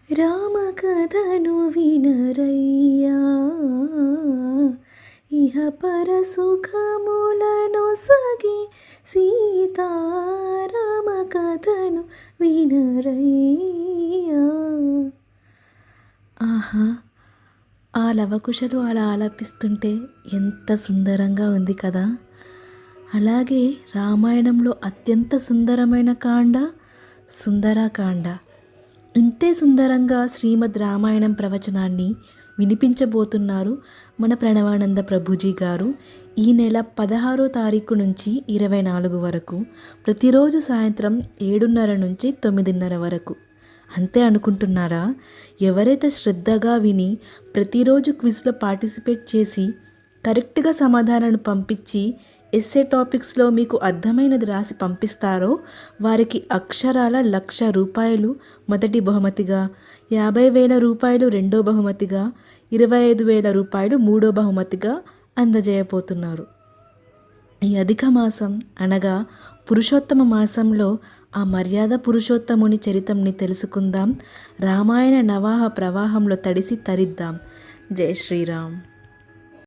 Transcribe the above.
రామకథను వినరయ్యా ఇహ పర సుఖములను సగి సీతారామకథను వినరయ్యా. ఆహా, ఆ లవకుశలు అలా ఆలపిస్తుంటే ఎంత సుందరంగా ఉంది కదా. అలాగే రామాయణంలో అత్యంత సుందరమైన కాండ సుందరకాండ. ఇంతే సుందరంగా శ్రీమద్ రామాయణం ప్రవచనాన్ని వినిపించబోతున్నారు మన ప్రణవానంద ప్రభుజీ గారు. ఈ నెల 16వ తారీఖు నుంచి 24 వరకు, ప్రతిరోజు సాయంత్రం 7:30 నుంచి 9:30 వరకు. అంతే అనుకుంటున్నారా? ఎవరైతే శ్రద్ధగా విని ప్రతిరోజు క్విజ్లో పార్టిసిపేట్ చేసి కరెక్ట్గా సమాధానాన్ని పంపించి ఎస్సే టాపిక్స్లో మీకు అర్థమైనది రాసి పంపిస్తారో వారికి అక్షరాల 1,00,000 రూపాయలు మొదటి బహుమతిగా, 50,000 రూపాయలు రెండో బహుమతిగా, 25,000 రూపాయలు మూడో బహుమతిగా అందజేయబోతున్నారు. ఈ అధిక మాసం అనగా పురుషోత్తమ మాసంలో ఆ మర్యాద పురుషోత్తముని చరిత్రని తెలుసుకుందాం. రామాయణ నవాహ ప్రవాహంలో తడిసి తరిద్దాం. జై శ్రీరామ్.